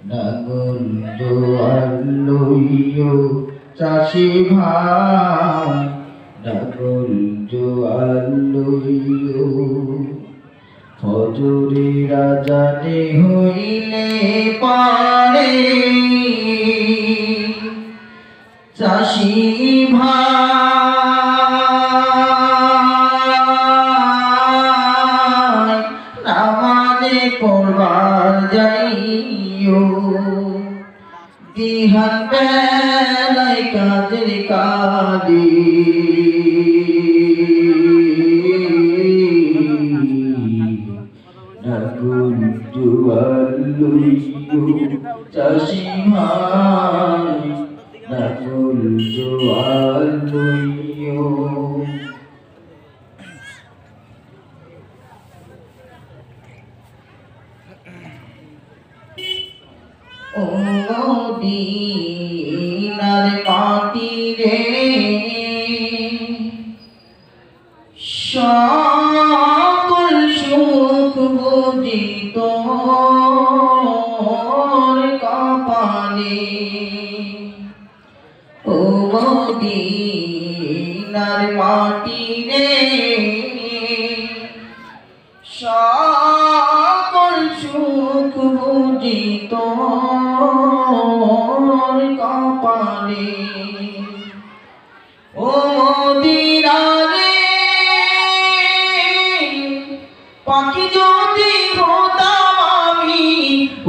নাঙ্গল জোয়ার লইও চাষি ভাই, নাঙ্গল জোয়ার লইও। ফজরের আজানে হইলে পারে চাষি ভাই, নামাজে পড়বার যাইও। দিহান বেলায় কাজের কাজে নাঙ্গল জোয়ার লইও চাষি ভাই, নাঙ্গল জোয়ার লইও। ও মদিনার মাটি রে, সকল সুখ বুঝি তোর কপালে। ও মদিনার মাটি রে, সকল সুখ বুঝি তোর কপালে। ও মদিনা রে, পাখি যদি হতাম আমি,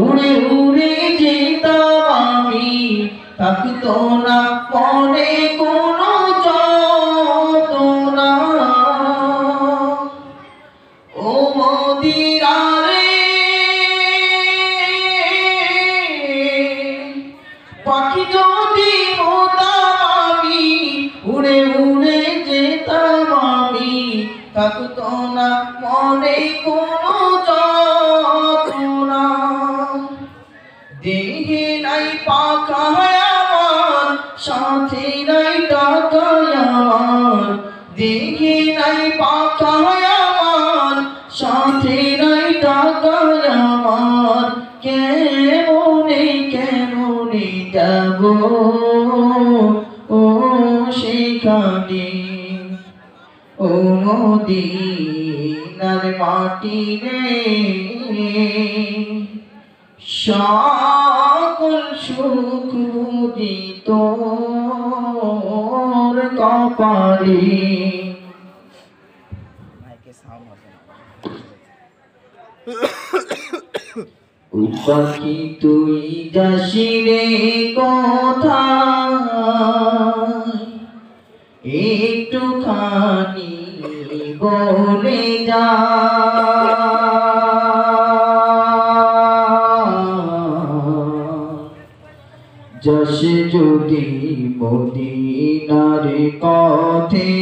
উড়ে উড়ে যেতাম আমি, থাকতো না মনে কোনো যন্ত্রণা। ও মদিনা রে, পাখি যদি হতাম আমি, উড়ে উড়ে যেতাম আমি, থাকতো না মনে কোনো যন্ত্রণা। দেহে নাই পাখা আমার, সাথে নাই টাকা আমার, দেহে নাই পাখা আমার, সাথে নাই টাকা আমার, কেমনে কেমনে যাব ও সেখানে। ও মদিনার মাটি রে, সকল সুখ বুঝি তোর কপালে। পাখি তুই যাসি রে কোথায়, একটুখানি বলে যা। যাস যদি মদিনার পথে,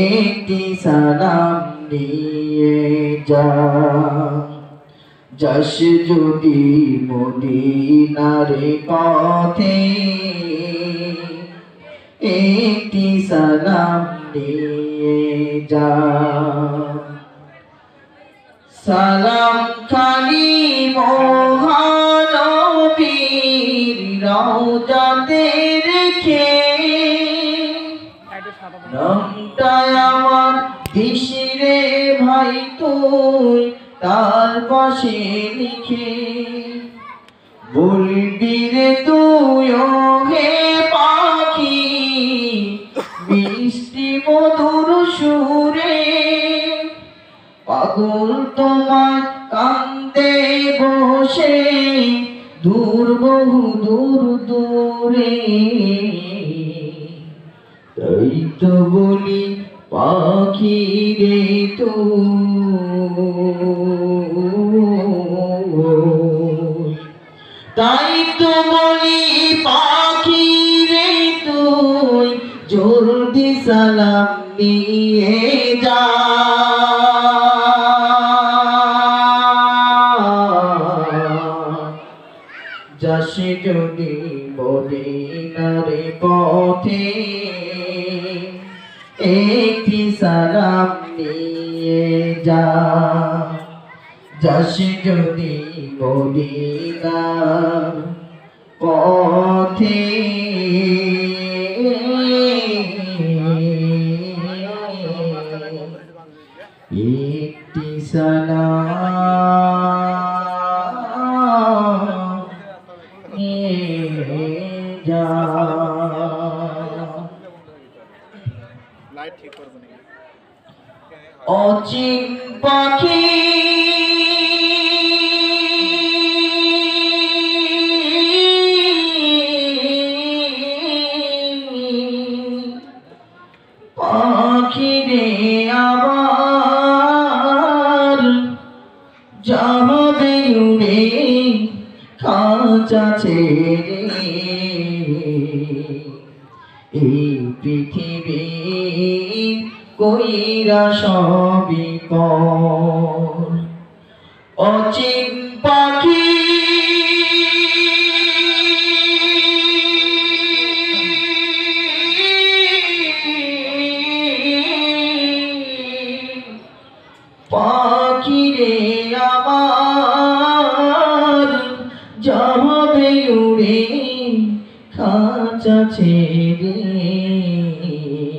একটি সালাম নিয়ে যা। যাস যদি মদিনার পথে, একটি সালাম নিয়ে যা। সালাম খানি মহানবীর রওজাতে রেখে, নামটা আমার দিশি রে ভাই তুই তার পাশে লিখে। বলবি রে তুই ও হে পাখি, মিষ্টি মধুর সুরে, পাগল তোমার কান্দে বসে দূর বহু দূর দূরে। তাই তো বলি পাখি রে তুই, তাই তো বলি পাখি রে তুই, জলদি সালাম নিয়ে যা। যাস যদি মদিনার পথে, একটি সালাম নিয়ে যা যাস যদি মদিনা পথে একটি সালাম নিয়ে যা। অচিন পাখি পাখিরে আবার যাবে উড়ে খাঁচা ছেড়ে, এই পৃথিবী কইরা সবই পর। অচিন পাখি পাখিরে আমার যাবে উড়ে খাঁচা ছেড়ে,